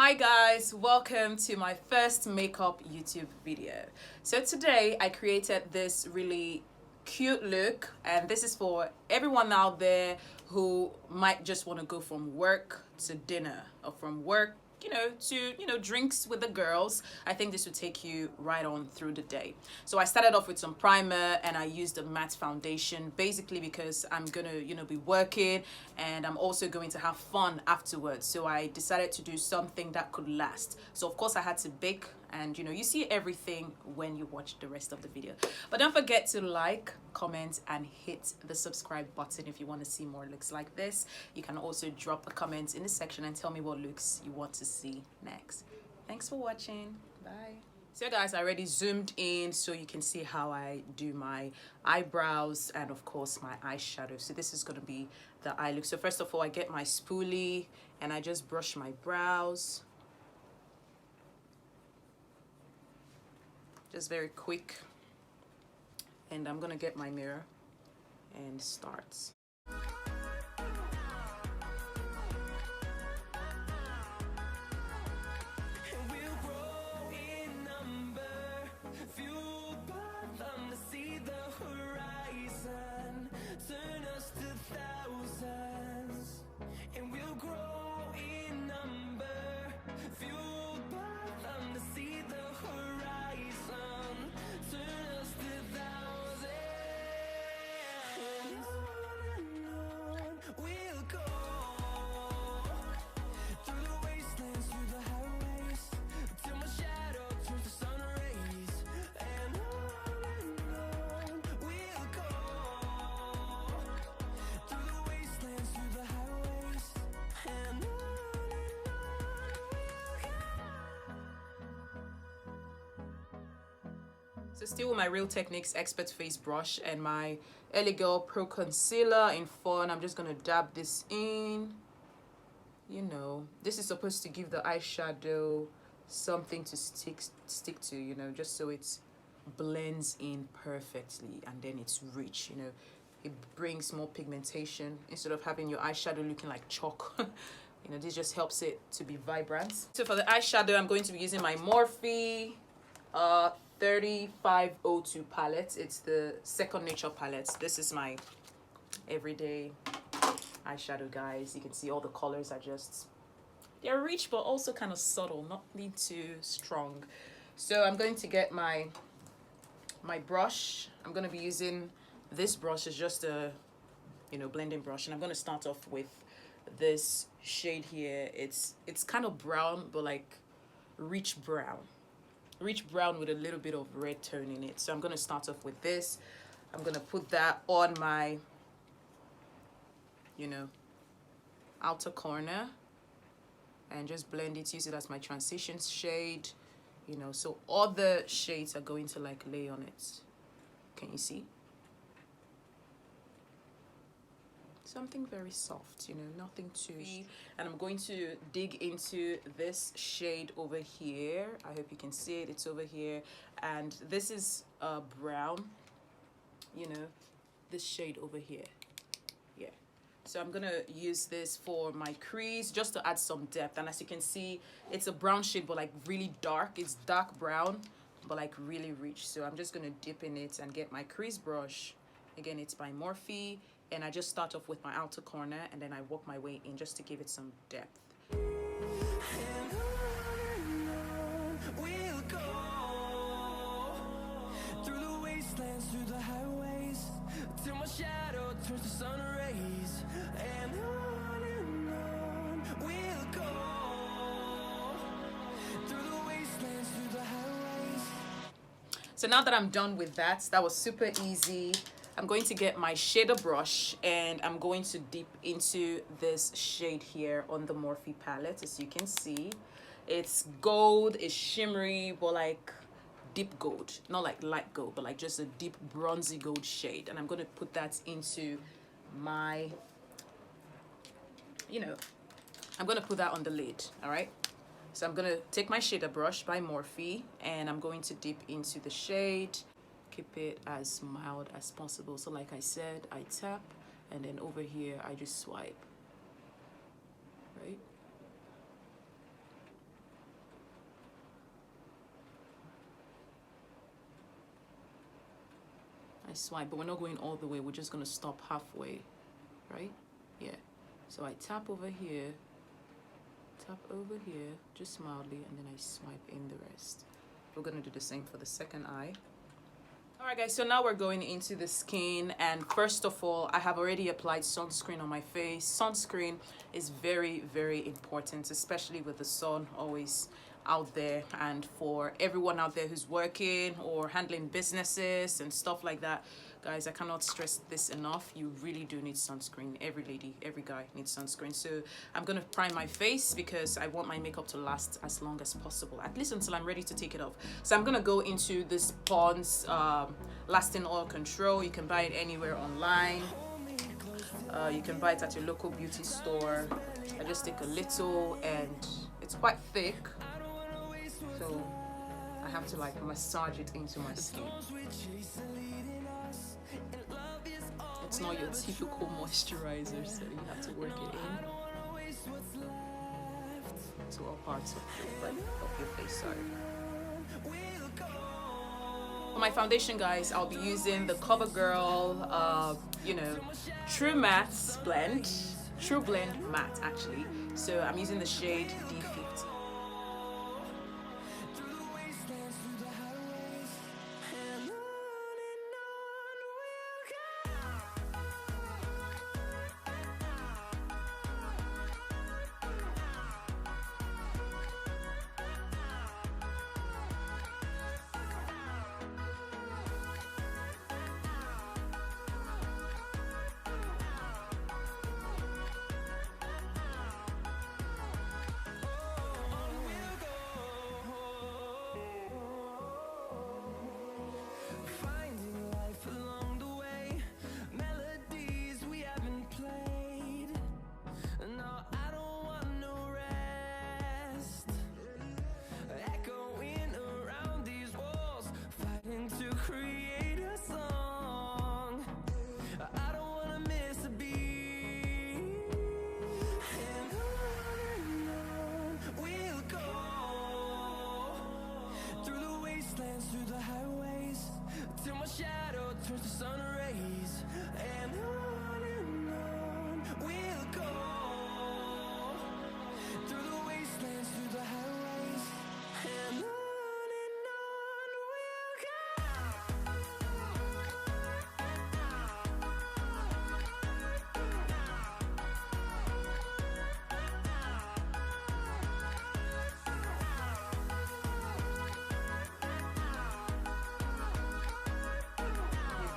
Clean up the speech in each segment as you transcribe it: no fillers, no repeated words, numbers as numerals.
Hi guys, welcome to my first makeup YouTube video. So today I created this really cute look, and this is for everyone out there who might just want to go from work to dinner or from work to drinks with the girls. I think this would take you right on through the day. So I started off with some primer and I used a matte foundation basically because I'm gonna be working and I'm also going to have fun afterwards. So I decided to do something that could last. So of course I had to bake, and you see everything when you watch the rest of the video. But don't forget to like, comment, and hit the subscribe button if you want to see more looks like this. You can also drop a comment in the section and tell me what looks you want to see next. Thanks for watching. Bye. So guys, I already zoomed in so you can see how I do my eyebrows and of course my eyeshadow. So this is going to be the eye look. So first of all, I get my spoolie and I just brush my brows. Just very quick. And I'm gonna get my mirror and start. So still with my Real Techniques Expert Face Brush and my LA Girl Pro Concealer in Fawn, I'm just going to dab this in. This is supposed to give the eyeshadow something to stick to, just so it blends in perfectly and then it's rich, It brings more pigmentation instead of having your eyeshadow looking like chalk. This just helps it to be vibrant. So for the eyeshadow, I'm going to be using my Morphe 3502 palette. It's the Second Nature palette. This is my everyday eyeshadow, guys. You can see all the colors are they're rich but also kind of subtle, not need too strong. So I'm going to get my brush. I'm going to be using this brush. It's just a blending brush, and I'm going to start off with this shade here. It's kind of brown, but like rich brown with a little bit of red tone in it. So I'm going to start off with this. I'm going to put that on my outer corner and just blend it, use it as my transition shade, so all the shades are going to like lay on it. Can you see? Something very soft, nothing too. And I'm going to dig into this shade over here. I hope you can see it. It's over here, and this is brown, this shade over here. Yeah, so I'm gonna use this for my crease just to add some depth. And as you can see, it's a brown shade but like really dark. It's dark brown but like really rich. So I'm just gonna dip in it and get my crease brush. Again, it's by Morphe, and I just start off with my outer corner and then I work my way in just to give it some depth. We'll go through the wastelands, through the highways, till my shadow turns to sun rays, and on we'll go through the wastelands, through the highways. So now that I'm done with that was super easy. I'm going to get my shader brush and I'm going to dip into this shade here on the Morphe palette. As you can see, it's gold, it's shimmery, but like deep gold, not like light gold, but like just a deep bronzy gold shade. And I'm going to put that into my, I'm going to put that on the lid. All right. So I'm going to take my shader brush by Morphe and I'm going to dip into the shade. Keep it as mild as possible. So like I said, I tap and then over here I just swipe, right? swipe, but we're not going all the way. We're just gonna stop halfway, right? Yeah. So I tap over here, just mildly, and then I swipe in the rest. We're gonna do the same for the second eye. All right, guys, so now we're going into the skin, and first of all, I have already applied sunscreen on my face. Sunscreen is very, very important, especially with the sun always out there, and for everyone out there who's working or handling businesses and stuff like that. Guys, I cannot stress this enough. You really do need sunscreen. Every lady, every guy needs sunscreen. So I'm gonna prime my face because I want my makeup to last as long as possible, at least until I'm ready to take it off. So I'm gonna go into this Fawn's lasting oil control. You can buy it anywhere online. You can buy it at your local beauty store. I just take a little, and it's quite thick, so I have to like massage it into my skin. It's not your typical moisturizer, so you have to work it in to all parts of your face. Sorry. For my foundation, guys, I'll be using the Covergirl, you know, TruBlend matte actually. So I'm using the shade D50. Through the highways, till my shadow turns to sun rays, and on we'll go. Through the wastelands, through the highways, and on we'll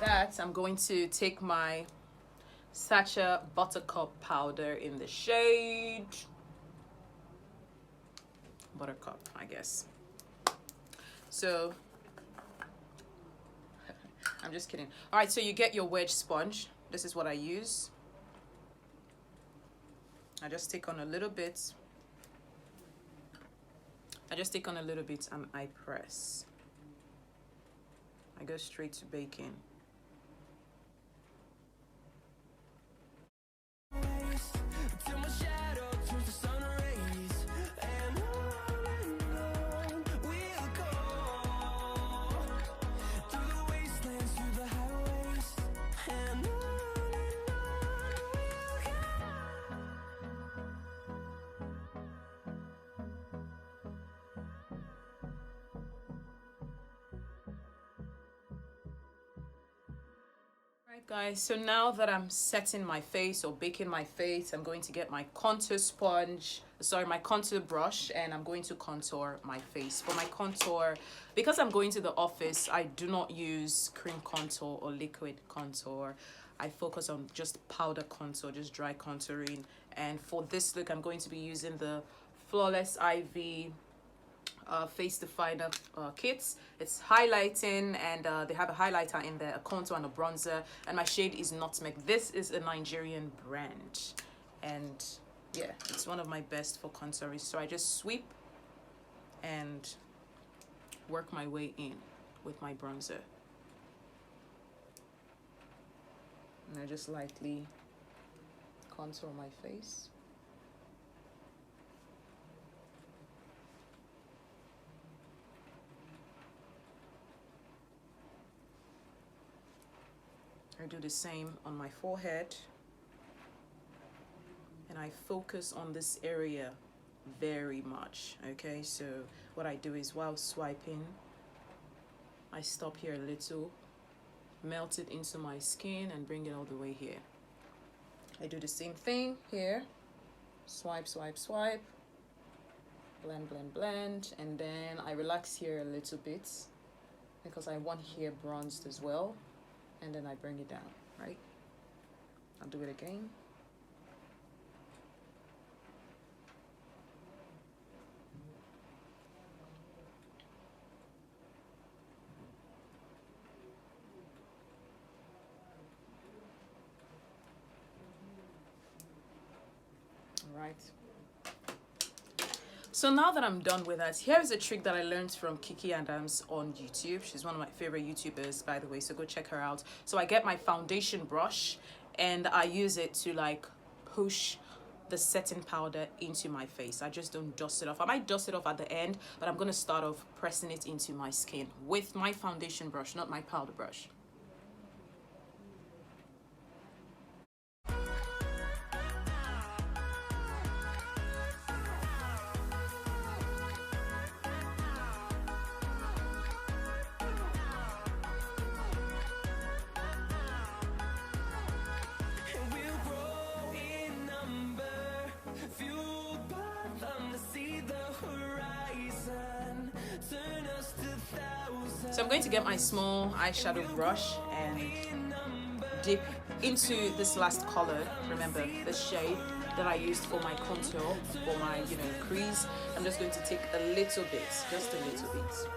that, I'm going to take my Sacha Buttercup powder in the shade Buttercup, I guess. So I'm just kidding. All right, so you get your wedge sponge. This is what I use. I just take on a little bit. And I press. I go straight to baking. Right, guys, so now that I'm setting my face or baking my face, I'm going to get my contour brush, and I'm going to contour my face. For my contour, because I'm going to the office, I do not use cream contour or liquid contour. I focus on just powder contour, just dry contouring. And for this look, I'm going to be using the Flawless IV face definer kits. It's highlighting, and they have a highlighter in there, a contour and a bronzer, and my shade is Nutmeg. This is a Nigerian brand, and yeah, it's one of my best for contouring. So I just sweep and work my way in with my bronzer, and I just lightly contour my face. do the same on my forehead. And I focus on this area very much, okay? So what I do is while swiping, I stop here a little, melt it into my skin and bring it all the way here. I do the same thing here. Swipe, swipe, swipe. Blend, blend, blend. And then I relax here a little bit because I want here bronzed as well. And then I bring it down, right? I'll do it again. Right. So now that I'm done with that, here's a trick that I learned from Kiki Adams on YouTube. She's one of my favorite YouTubers, by the way, so go check her out. So I get my foundation brush and I use it to like push the setting powder into my face. I just don't dust it off. I might dust it off at the end, but I'm gonna start off pressing it into my skin with my foundation brush, not my powder brush. So I'm going to get my small eyeshadow brush and dip into this last color. Remember the shade that I used for my contour, for my, crease. I'm just going to take a little bit, just a little bit.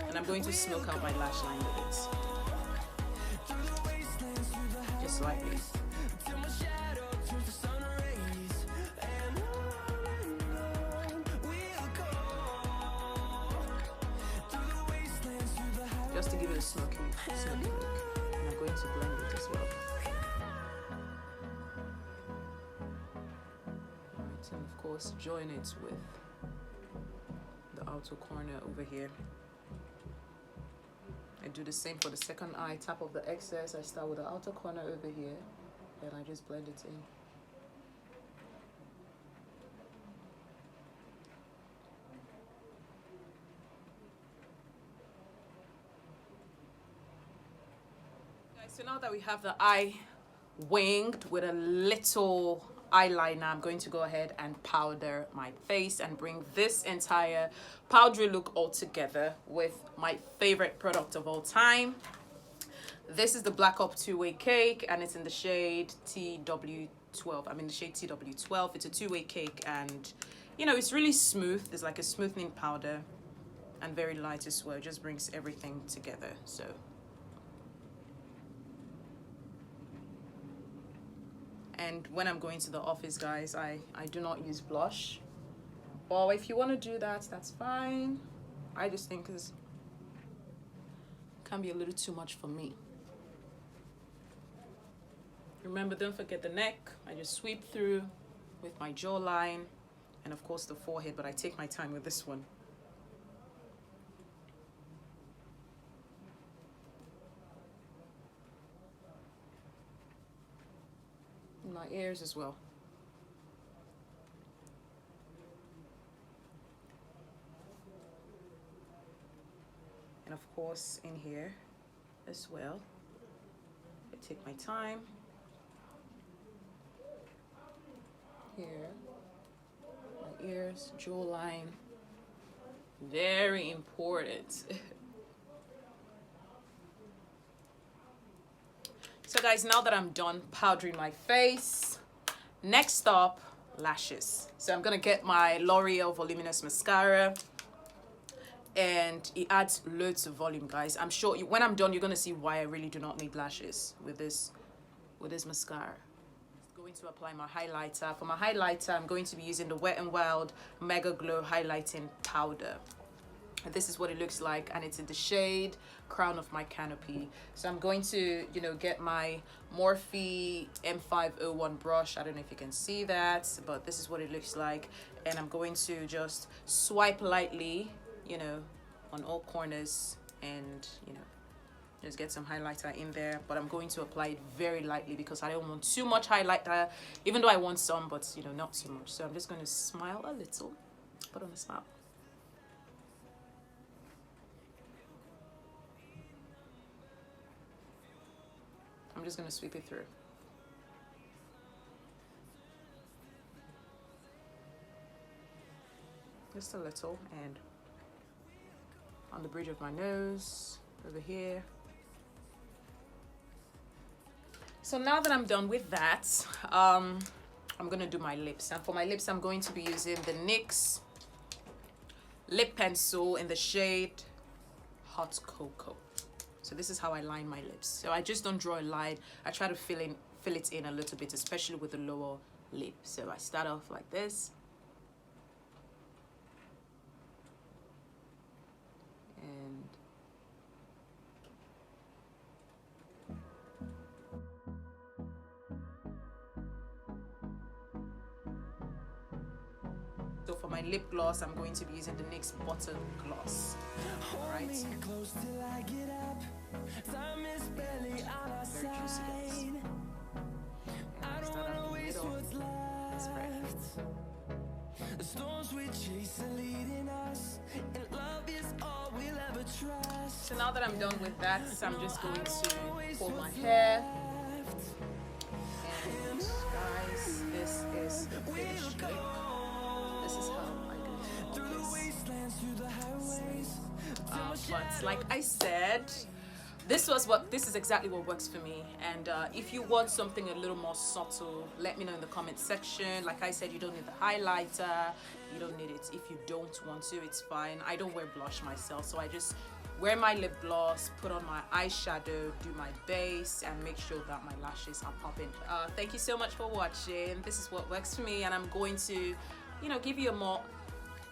And I'm going to smoke out my lash line with it. Just slightly. Just to give it a smoky look. And I'm going to blend it as well. Alright, and of course join it with the outer corner over here. I do the same for the second eye. Tap off the excess. I start with the outer corner over here and I just blend it in. So now that we have the eye winged with a little eyeliner, I'm going to go ahead and powder my face and bring this entire powdery look all together with my favorite product of all time. This is the Black Up Two-Way Cake and it's in the shade TW12. I'm in the shade TW12. It's a two-way cake and, it's really smooth. There's like a smoothing powder and very light as well. It just brings everything together. So. And when I'm going to the office, guys, I do not use blush. Well, if you want to do that, that's fine. I just think it can be a little too much for me. Remember, don't forget the neck. I just sweep through with my jawline and of course the forehead, but I take my time with this one. My ears as well. And of course in here as well. I take my time. Here, my ears, jawline. Very important. So guys, now that I'm done powdering my face, next up, lashes. So I'm gonna get my L'Oreal Voluminous Mascara and it adds loads of volume, guys. I'm sure when I'm done, you're gonna see why I really do not need lashes with this mascara. I'm going to apply my highlighter. For my highlighter, I'm going to be using the Wet n Wild Mega Glow Highlighting Powder. And this is what it looks like, and it's in the shade Crown of my Canopy. So I'm going to, get my Morphe M501 brush. I don't know if you can see that, but this is what it looks like. And I'm going to just swipe lightly, on all corners and, Just get some highlighter in there, but I'm going to apply it very lightly because I don't want too much highlighter, even though I want some, but you know, not too much. So I'm just going to smile a little, put on a smile. I'm just going to sweep it through. Just a little, and on the bridge of my nose, over here. So now that I'm done with that, I'm gonna do my lips, and for my lips I'm going to be using the NYX lip pencil in the shade Hot Cocoa. So this is how I line my lips. So I just don't draw a line, I try to fill it in a little bit, especially with the lower lip. So I start off like this, and so for my lip gloss, I'm going to be using the NYX Butter Gloss. Alright. Very juicy, guys. And start out in the middle. Spread. The storms we chase are leading us, and love is all we'll ever trust. So now that I'm done with that, I'm just going to pull my hair. And guys, this is the finished look. This is how I do this. But like I said, this is exactly what works for me. And if you want something a little more subtle, let me know in the comment section. Like I said, you don't need the highlighter, you don't need it if you don't want to, it's fine. I don't wear blush myself, so I just wear my lip gloss, put on my eyeshadow, do my base, and make sure that my lashes are popping. Thank you so much for watching. This is what works for me, and I'm going to, you know, give you a more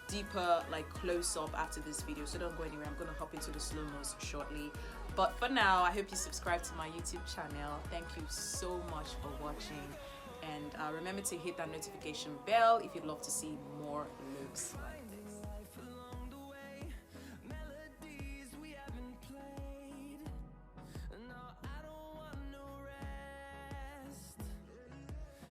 deeper like close-up after this video, so don't go anywhere. I'm gonna hop into the slow-mos shortly, but for now I hope you subscribe to my YouTube channel. Thank you so much for watching, and remember to hit that notification bell if you'd love to see more looks like